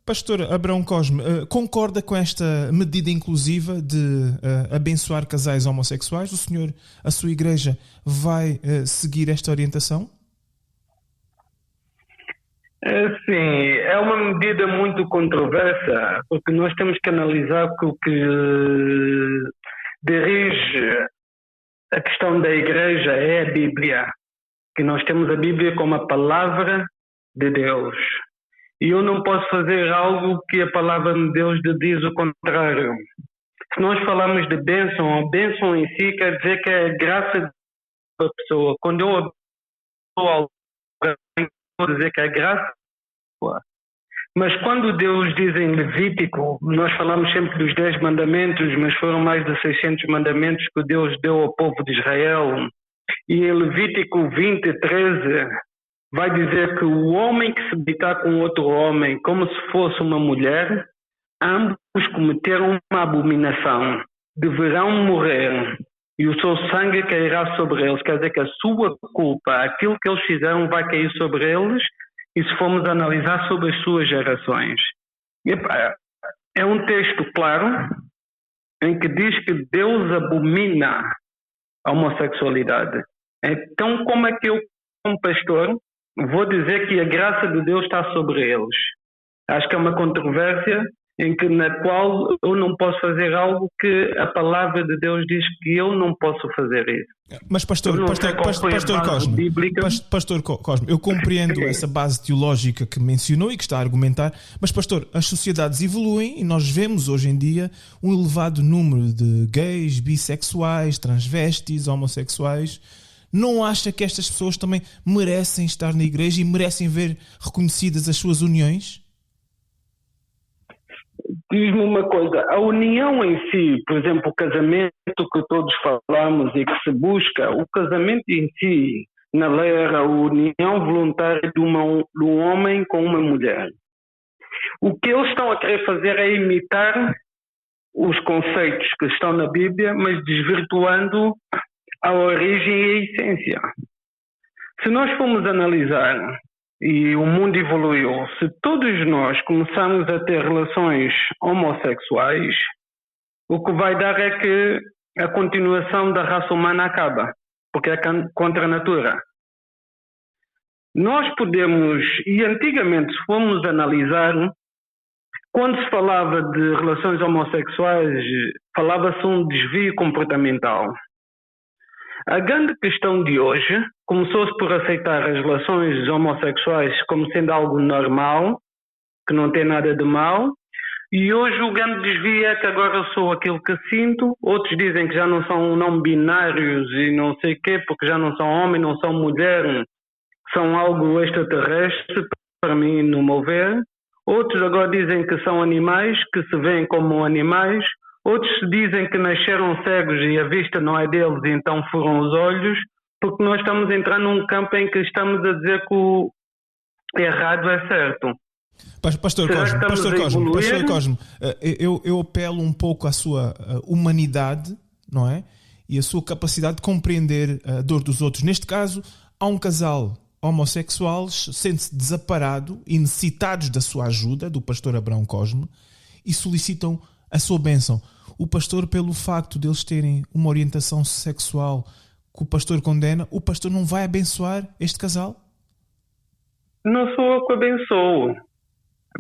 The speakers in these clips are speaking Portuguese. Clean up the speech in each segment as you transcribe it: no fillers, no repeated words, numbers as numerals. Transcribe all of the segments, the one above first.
Pastor Abrão Cosme, concorda com esta medida inclusiva de abençoar casais homossexuais? O senhor, a sua igreja, vai seguir esta orientação? Sim, é uma medida muito controversa, porque nós temos que analisar que o que dirige a questão da igreja é a Bíblia, que nós temos a Bíblia como a palavra de Deus. E eu não posso fazer algo que a palavra de Deus diz o contrário. Se nós falamos de bênção, a bênção em si quer dizer que é a graça da pessoa. Quando eu abençoo alguém, vou dizer que é a graça da pessoa. Mas quando Deus diz em Levítico, nós falamos sempre dos 10 mandamentos, mas foram mais de 600 mandamentos que Deus deu ao povo de Israel. E em Levítico 20:13 vai dizer que o homem que se deitar com outro homem como se fosse uma mulher, ambos cometeram uma abominação, deverão morrer e o seu sangue cairá sobre eles. Quer dizer que a sua culpa, aquilo que eles fizeram, vai cair sobre eles, e se formos analisar sobre as suas gerações. É um texto claro em que diz que Deus abomina a homossexualidade. Então, como é que eu, como pastor, vou dizer que a graça de Deus está sobre eles? Acho que é uma controvérsia na qual eu não posso fazer algo que a palavra de Deus diz que eu não posso fazer isso. Mas pastor Cosme, eu compreendo essa base teológica que mencionou e que está a argumentar, mas pastor, as sociedades evoluem e nós vemos hoje em dia um elevado número de gays, bissexuais, transvestis, homossexuais. Não acha que estas pessoas também merecem estar na igreja e merecem ver reconhecidas as suas uniões? Diz-me uma coisa, a união em si, por exemplo, o casamento que todos falamos e que se busca, o casamento em si, na lei era a união voluntária de um homem com uma mulher. O que eles estão a querer fazer é imitar os conceitos que estão na Bíblia, mas desvirtuando a origem e a essência. Se nós formos analisar, e o mundo evoluiu, se todos nós começarmos a ter relações homossexuais, o que vai dar é que a continuação da raça humana acaba, porque é contra a natura. Nós podemos, e antigamente se formos analisar, quando se falava de relações homossexuais, falava-se um desvio comportamental. A grande questão de hoje começou-se por aceitar as relações homossexuais como sendo algo normal, que não tem nada de mal, e hoje o grande desvio é que agora eu sou aquilo que sinto, outros dizem que já não são não binários e não sei o quê, porque já não são homem, não são mulher, são algo extraterrestre, para mim, no meu ver. Outros agora dizem que são animais, que se veem como animais. Outros dizem que nasceram cegos e a vista não é deles, e então furam os olhos, porque nós estamos a entrar num campo em que estamos a dizer que o errado é certo. Pastor Cosme, eu apelo um pouco à sua humanidade, não é? E a sua capacidade de compreender a dor dos outros. Neste caso, há um casal homossexual, sente-se desamparado e necessitados da sua ajuda, do pastor Abrão Cosme, e solicitam a sua bênção. O pastor, pelo facto de eles terem uma orientação sexual que o pastor condena, o pastor não vai abençoar este casal? Não sou eu que abençoo.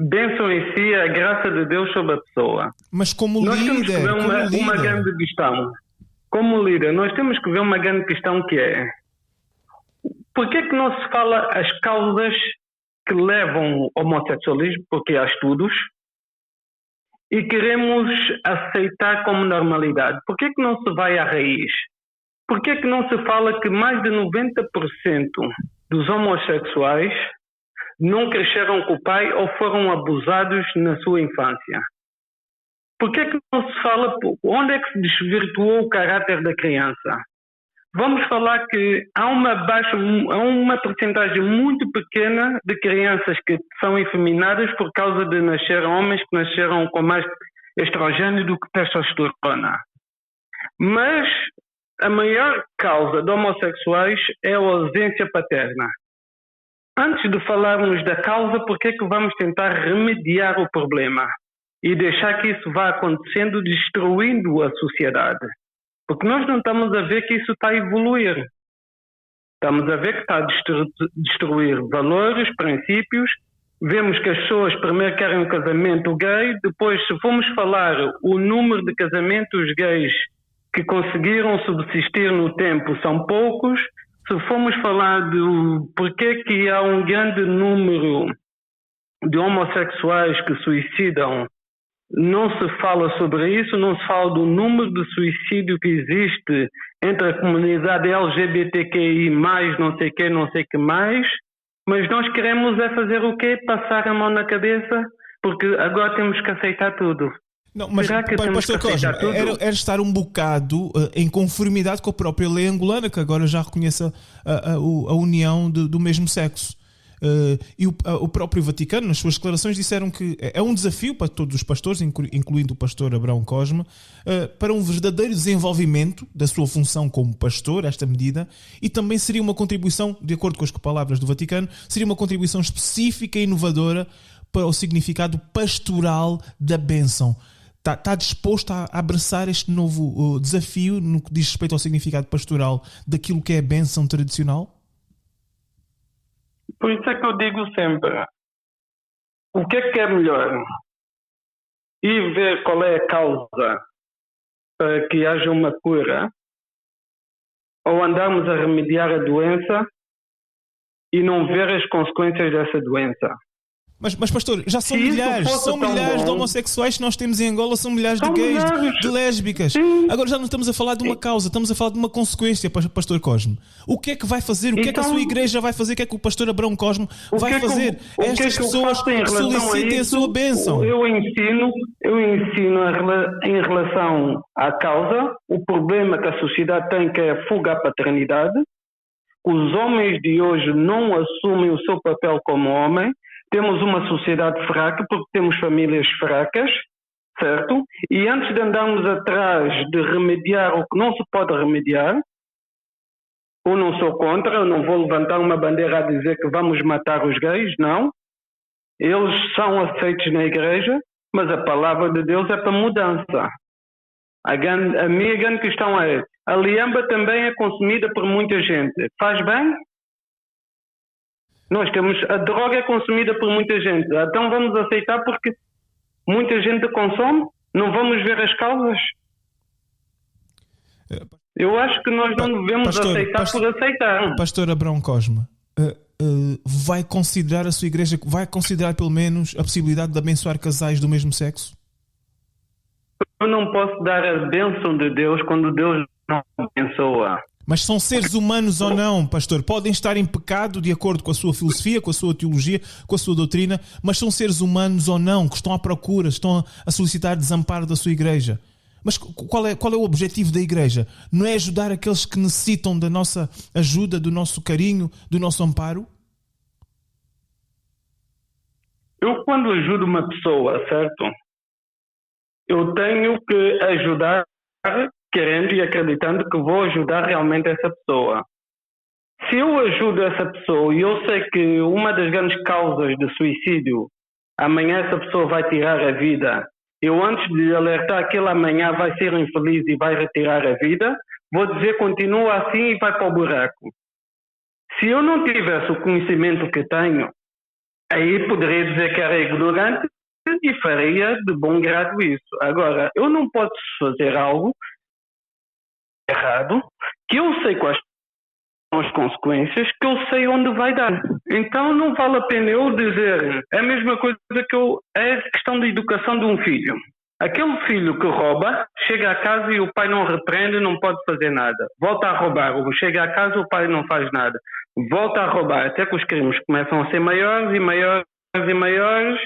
Bênção em si é a graça de Deus sobre a pessoa. Mas como nós líder... temos que ver uma grande questão. Como líder, nós temos que ver uma grande questão que é: por que não se fala as causas que levam ao homossexualismo? Porque há estudos. E queremos aceitar como normalidade. Por que não se vai à raiz? Por que não se fala que mais de 90% dos homossexuais não cresceram com o pai ou foram abusados na sua infância? Por que não se fala onde é que se desvirtuou o caráter da criança? Vamos falar que há uma percentagem muito pequena de crianças que são efeminadas por causa de nascer homens que nasceram com mais estrogênio do que testosterona. Mas a maior causa de homossexuais é a ausência paterna. antes de falarmos da causa, por que é que vamos tentar remediar o problema e deixar que isso vá acontecendo, destruindo a sociedade? Porque nós não estamos a ver que isso está a evoluir. Estamos a ver que está a destruir valores, princípios. Vemos que as pessoas primeiro querem um casamento gay, depois, se formos falar o número de casamentos gays que conseguiram subsistir no tempo são poucos. Se formos falar de porquê que há um grande número de homossexuais que suicidam, não se fala sobre isso, não se fala do número de suicídio que existe entre a comunidade LGBTQI+, não sei que mais, mas nós queremos é fazer o quê? Passar a mão na cabeça, porque agora temos que aceitar tudo. Não, mas, Pastor Cosme, era estar um bocado em conformidade com a própria lei angolana, que agora já reconhece a união do mesmo sexo. E o próprio Vaticano, nas suas declarações, disseram que é um desafio para todos os pastores, incluindo o pastor Abrão Cosme, para um verdadeiro desenvolvimento da sua função como pastor, esta medida, e também seria uma contribuição, de acordo com as palavras do Vaticano, seria uma contribuição específica e inovadora para o significado pastoral da bênção. Está disposto a abraçar este novo desafio no que diz respeito ao significado pastoral daquilo que é a bênção tradicional? Por isso é que eu digo sempre, o que é melhor? Ir ver qual é a causa para que haja uma cura, ou andarmos a remediar a doença e não ver as consequências dessa doença? Mas pastor, já são milhares de homossexuais que nós temos em Angola, são milhares de gays, de lésbicas. Sim. Agora já não estamos a falar de uma causa, estamos a falar de uma consequência, pastor Cosme. O que é que vai fazer? O que é que a sua igreja vai fazer? O que é que o pastor Abrão Cosme vai fazer? Estas pessoas que solicitem a sua bênção. Eu ensino em relação à causa, o problema que a sociedade tem, que é a fuga à paternidade. Os homens de hoje não assumem o seu papel como homem. Temos uma sociedade fraca porque temos famílias fracas, certo? E antes de andarmos atrás de remediar o que não se pode remediar, eu não sou contra, eu não vou levantar uma bandeira a dizer que vamos matar os gays, não. Eles são aceitos na igreja, mas a palavra de Deus é para mudança. A minha grande questão é, a liamba também é consumida por muita gente. Faz bem? A droga é consumida por muita gente. Então vamos aceitar porque muita gente consome? Não vamos ver as causas? Eu acho que nós não devemos aceitar por aceitar. Pastor Abrão Cosme, vai considerar a sua igreja, vai considerar pelo menos a possibilidade de abençoar casais do mesmo sexo? Eu não posso dar a bênção de Deus quando Deus não abençoa. Mas são seres humanos ou não, pastor? Podem estar em pecado de acordo com a sua filosofia, com a sua teologia, com a sua doutrina, mas são seres humanos ou não, que estão à procura, estão a solicitar desamparo da sua igreja. Mas qual é o objetivo da igreja? Não é ajudar aqueles que necessitam da nossa ajuda, do nosso carinho, do nosso amparo? Eu, quando ajudo uma pessoa, certo? Eu tenho que ajudar querendo e acreditando que vou ajudar realmente essa pessoa. Se eu ajudo essa pessoa e eu sei que uma das grandes causas de suicídio, amanhã essa pessoa vai tirar a vida, eu antes de alertar que ele amanhã vai ser infeliz e vai retirar a vida, vou dizer continua assim e vai para o buraco. Se eu não tivesse o conhecimento que tenho, aí poderia dizer que era ignorante e faria de bom grado isso. Agora, eu não posso fazer algo errado, que eu sei quais são as consequências, que eu sei onde vai dar. Então não vale a pena eu dizer, é a mesma coisa é a questão da educação de um filho. Aquele filho que rouba, chega a casa e o pai não repreende, não pode fazer nada. Volta a roubar, chega a casa e o pai não faz nada. Volta a roubar, até que os crimes começam a ser maiores e maiores e maiores,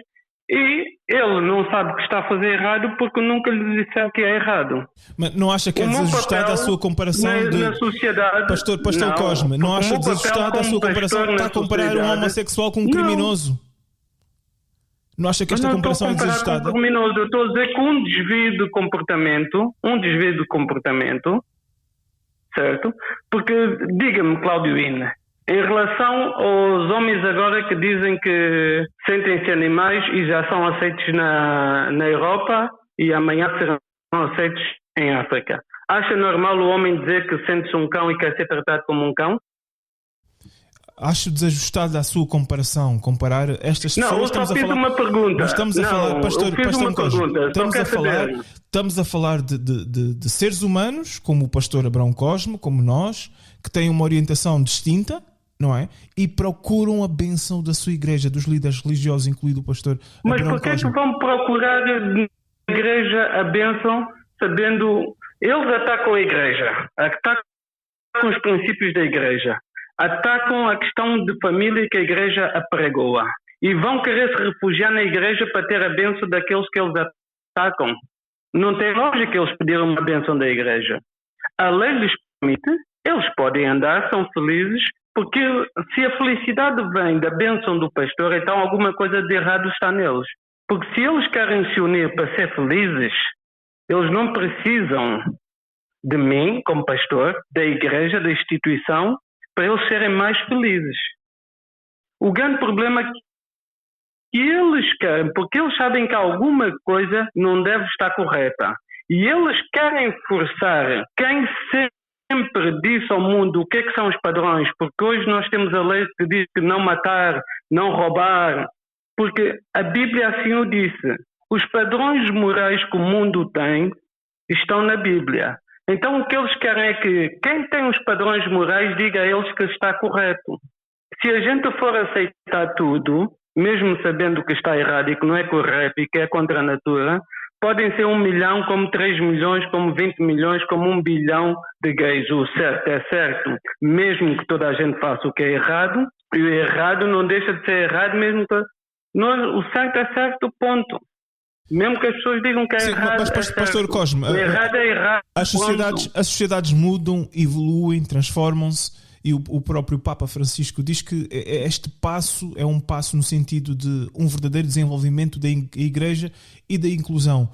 e ele não sabe que está a fazer errado porque nunca lhe disseram que é errado. Mas não acha que é desajustada a sua comparação na sociedade? Pastor Cosme, não acha desajustada a sua comparação? Está a comparar um homossexual com um criminoso? Não acha que esta comparação é desajustada? Eu estou a dizer que um desvio de comportamento, certo? Porque, diga-me, Claudioine, Em relação aos homens agora que dizem que sentem-se animais e já são aceitos na Europa e amanhã serão aceitos em África. Acha normal o homem dizer que sente-se um cão e quer ser tratado como um cão? Acho desajustado a sua comparação, comparar estas pessoas. Não, eu só fiz uma pergunta. Mas estamos a falar, pastor Cosme, estamos a falar de seres humanos, como o pastor Abrão Cosme, como nós, que têm uma orientação distinta, não é? E procuram a bênção da sua igreja, dos líderes religiosos, incluído o pastor Mas Abrão porquê Cosme. Que vão procurar na igreja a bênção, sabendo... Eles atacam a igreja, atacam os princípios da igreja, atacam a questão de família que a igreja apregoa e vão querer se refugiar na igreja para ter a bênção daqueles que eles atacam. Não tem lógica eles pedirem uma bênção da igreja. A lei lhes permite, eles podem andar, são felizes, porque se a felicidade vem da bênção do pastor, então alguma coisa de errado está neles. Porque se eles querem se unir para ser felizes, eles não precisam de mim, como pastor, da igreja, da instituição, para eles serem mais felizes. O grande problema é que eles querem, porque eles sabem que alguma coisa não deve estar correta. E eles querem forçar quem sempre disse ao mundo o que é que são os padrões, porque hoje nós temos a lei que diz que não matar, não roubar, porque a Bíblia assim o disse. Os padrões morais que o mundo tem estão na Bíblia. Então o que eles querem é que quem tem os padrões morais diga a eles que está correto. Se a gente for aceitar tudo, mesmo sabendo que está errado e que não é correto e que é contra a natura, podem ser 1 milhão, como 3 milhões, como 20 milhões, como 1 bilhão de gays. O certo é certo, mesmo que toda a gente faça o que é errado, e o errado não deixa de ser errado, mesmo que... o certo é certo, ponto. Mesmo que as pessoas digam que é errado, mas, pastor Cosme, o errado é errado. As sociedades mudam, evoluem, transformam-se, e o próprio Papa Francisco diz que este passo é um passo no sentido de um verdadeiro desenvolvimento da igreja e da inclusão.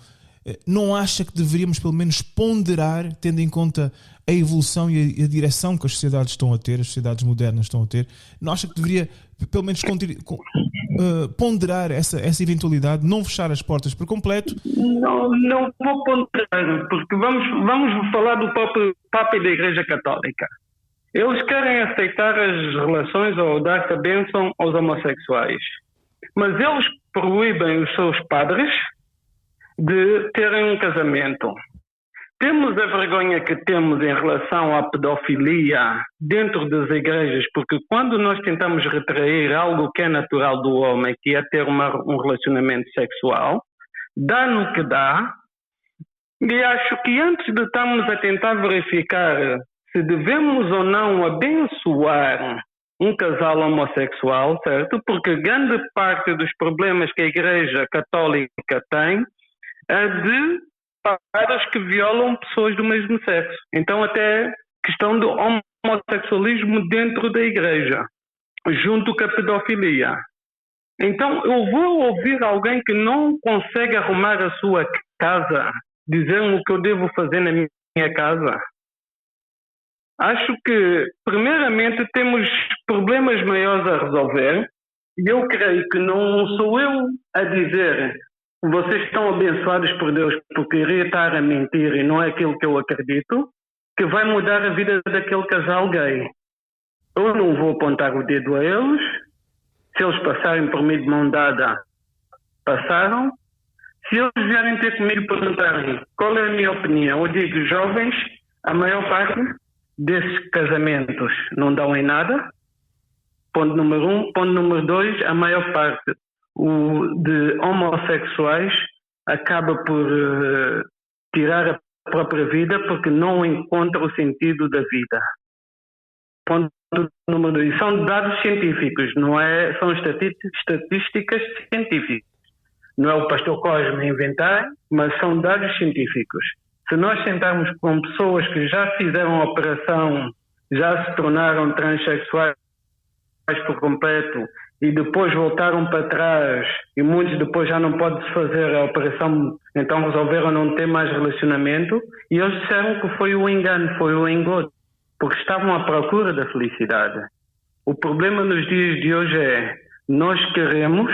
Não acha que deveríamos pelo menos ponderar, tendo em conta a evolução e a direção que as sociedades estão a ter, as sociedades modernas estão a ter, não acha que deveria pelo menos ponderar essa eventualidade, não fechar as portas por completo? Não vou ponderar, porque vamos falar do Papa e da Igreja Católica. Eles querem aceitar as relações ou dar-se a bênção aos homossexuais, mas eles proíbem os seus padres de terem um casamento. Temos a vergonha que temos em relação à pedofilia dentro das igrejas, porque quando nós tentamos retrair algo que é natural do homem, que é ter um relacionamento sexual, dá no que dá, e acho que antes de estarmos a tentar verificar se devemos ou não abençoar um casal homossexual, certo? Porque grande parte dos problemas que a Igreja Católica tem é de padres que violam pessoas do mesmo sexo. Então até questão do homossexualismo dentro da igreja, junto com a pedofilia. Então eu vou ouvir alguém que não consegue arrumar a sua casa, dizer-me o que eu devo fazer na minha casa. Acho que primeiramente temos problemas maiores a resolver e eu creio que não sou eu a dizer vocês estão abençoados por Deus porque iria estar a mentir e não é aquilo que eu acredito, que vai mudar a vida daquele casal gay. Eu não vou apontar o dedo a eles. Se eles passarem por mim de mão dada, passaram. Se eles vierem ter comigo e perguntarem qual é a minha opinião, eu digo, jovens, a maior parte desses casamentos não dão em nada. Ponto número 1. Ponto número 2, a maior parte de homossexuais acaba por tirar a própria vida porque não encontra o sentido da vida. Ponto número 2. São dados científicos, não é? São estatísticas científicas. Não é o pastor Cosme inventar, mas são dados científicos. Se nós sentarmos com pessoas que já fizeram a operação, já se tornaram transexuais por completo e depois voltaram para trás e muitos depois já não podem fazer a operação, então resolveram não ter mais relacionamento e eles disseram que foi o engano, foi o engodo, porque estavam à procura da felicidade. O problema nos dias de hoje é nós queremos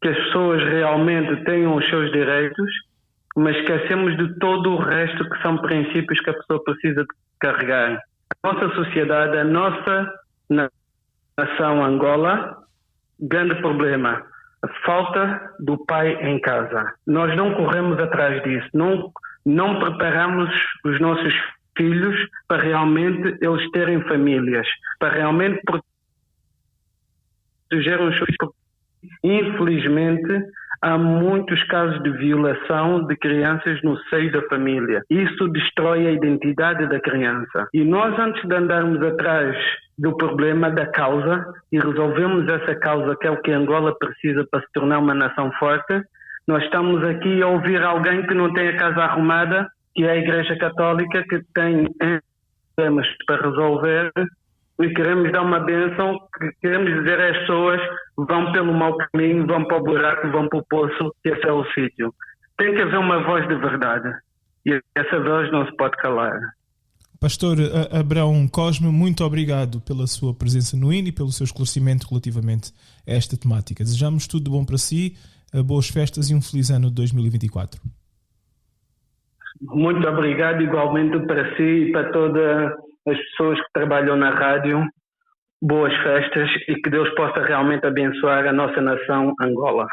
que as pessoas realmente tenham os seus direitos, mas esquecemos de todo o resto que são princípios que a pessoa precisa de carregar. A nossa sociedade, a nossa nação Angola, grande problema, a falta do pai em casa. Nós não corremos atrás disso, não preparamos os nossos filhos para realmente eles terem famílias, para realmente proteger os seus filhos. Infelizmente, há muitos casos de violação de crianças no seio da família. Isso destrói a identidade da criança. E nós, antes de andarmos atrás do problema, da causa, e resolvemos essa causa, que é o que Angola precisa para se tornar uma nação forte, nós estamos aqui a ouvir alguém que não tem a casa arrumada, que é a Igreja Católica, que tem problemas para resolver, e queremos dar uma bênção, queremos dizer às pessoas: vão pelo mau caminho, vão para o buraco, vão para o poço, esse é o sítio. Tem que haver uma voz de verdade, e essa voz não se pode calar. Pastor Abrão Cosme, muito obrigado pela sua presença no INI e pelo seu esclarecimento relativamente a esta temática. Desejamos tudo de bom para si, boas festas e um feliz ano de 2024. Muito obrigado, igualmente para si e para todas as pessoas que trabalham na rádio. Boas festas e que Deus possa realmente abençoar a nossa nação Angola.